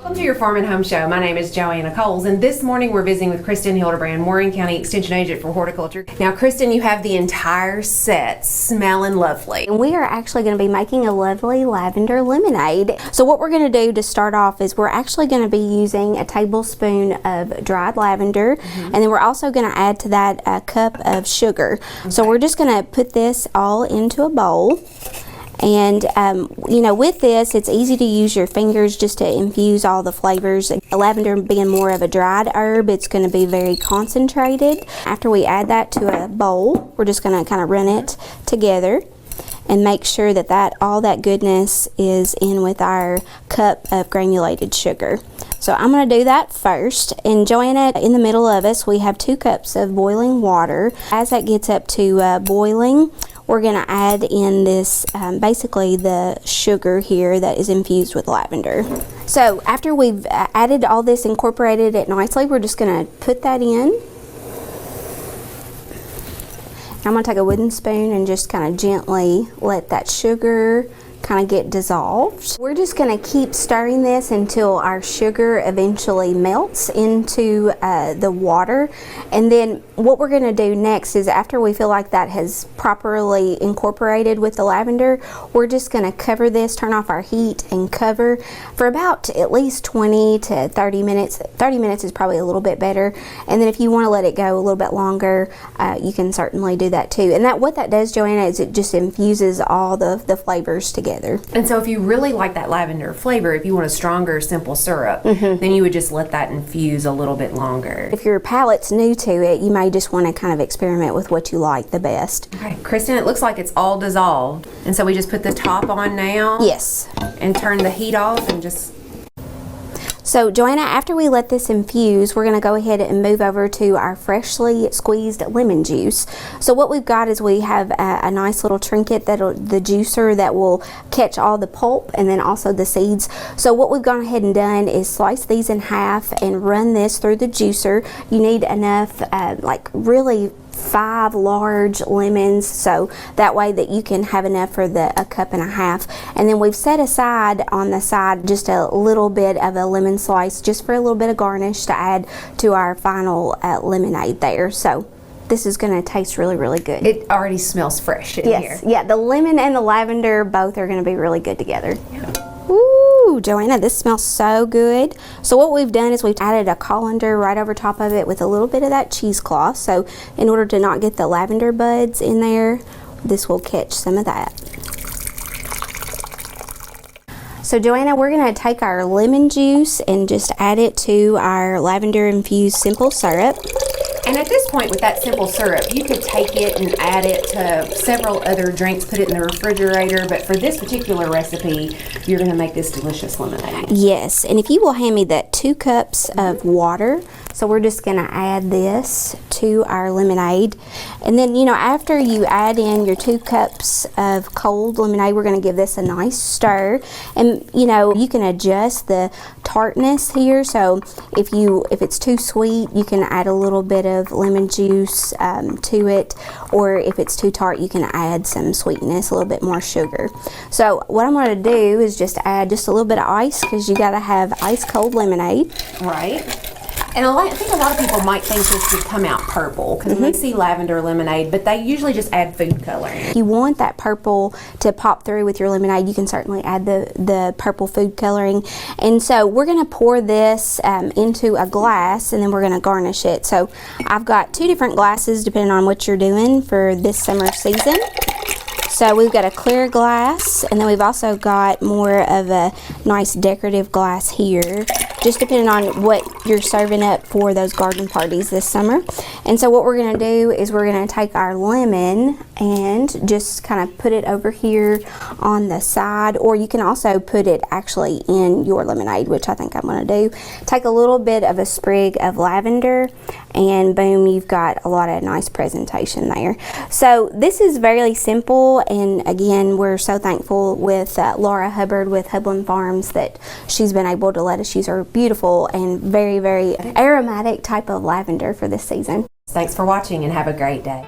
Welcome to your Farm and Home Show. My name is Joanna Coles, and this morning we're visiting with Kristin Hildabrand, Maureen County Extension Agent for Horticulture. Now, Kristin, you have the entire set smelling lovely. And we are actually going to be making a lovely lavender lemonade. So what we're going to do to start off is we're actually going to be using a tablespoon of dried lavender, and then we're also going to add to that a cup of sugar. So we're just going to put this all into a bowl. And you know, with this, it's easy to use your fingers just to infuse all the flavors. Lavender being more of a dried herb, it's going to be very concentrated. After we add that to a bowl, we're just going to kind of run it together and make sure that all that goodness is in with our cup of granulated sugar. So I'm going to do that first. And Joanna, in the middle of us, we have 2 cups of boiling water. As that gets up to boiling, we're going to add in this, basically the sugar here that is infused with lavender. So after we've added all this, incorporated it nicely, we're just going to put that in. I'm going to take a wooden spoon and just kind of gently let that sugar kind of get dissolved. We're just going to keep stirring this until our sugar eventually melts into the water. And then what we're going to do next is, after we feel like that has properly incorporated with the lavender, we're just going to cover this, turn off our heat and cover for about at least 20 to 30 minutes. 30 minutes is probably a little bit better. And then if you want to let it go a little bit longer, you can certainly do that too. And what that does, Joanna, is it just infuses all the flavors together. And so if you really like that lavender flavor, if you want a stronger, simple syrup, then you would just let that infuse a little bit longer. If your palate's new to it, you may just want to kind of experiment with what you like the best. Okay, Kristin, it looks like it's all dissolved. And so we just put the top on now? Yes. And turn the heat off and just... So Joanna, after we let this infuse, we're going to go ahead and move over to our freshly squeezed lemon juice. So what we've got is we have a nice little trinket, the juicer that will catch all the pulp and then also the seeds. So what we've gone ahead and done is slice these in half and run this through the juicer. You need enough, like really 5 large lemons, so that way that you can have enough for a cup and a half. And then we've set aside on the side just a little bit of a lemon slice just for a little bit of garnish to add to our final lemonade there. So this is going to taste really, really good. It already smells fresh in here. Yeah, the lemon and the lavender both are going to be really good together. Yeah. Ooh, Joanna, this smells so good. So what we've done is we've added a colander right over top of it with a little bit of that cheesecloth. So in order to not get the lavender buds in there, this will catch some of that. So Joanna, we're going to take our lemon juice and just add it to our lavender infused simple syrup. And at this point, with that simple syrup, you could take it and add it to several other drinks, put it in the refrigerator, but for this particular recipe, you're going to make this delicious lemonade. Yes, and if you will hand me that 2 cups of water, so we're just going to add this to our lemonade. And then, you know, after you add in your 2 cups of cold lemonade, we're going to give this a nice stir. And, you know, you can adjust the tartness here. So if it's too sweet, you can add a little bit of lemon juice to it. Or if it's too tart, you can add some sweetness, a little bit more sugar. So what I'm going to do is just add just a little bit of ice, because you got to have ice cold lemonade. Right. And I think a lot of people might think this would come out purple because they see lavender lemonade, but they usually just add food coloring. If you want that purple to pop through with your lemonade, you can certainly add the purple food coloring. And so we're going to pour this into a glass, and then we're going to garnish it. So I've got 2 different glasses depending on what you're doing for this summer season. So we've got a clear glass, and then we've also got more of a nice decorative glass here, just depending on what you're serving up for those garden parties this summer. And so what we're going to do is we're going to take our lemon and just kind of put it over here on the side, or you can also put it actually in your lemonade, which I think I'm going to do. Take a little bit of a sprig of lavender, and boom, you've got a lot of nice presentation there. So this is very simple, and again, we're so thankful with Laura Hubbard with Hubland Farms that she's been able to let us use her beautiful and very, very aromatic type of lavender for this season. Thanks for watching, and have a great day.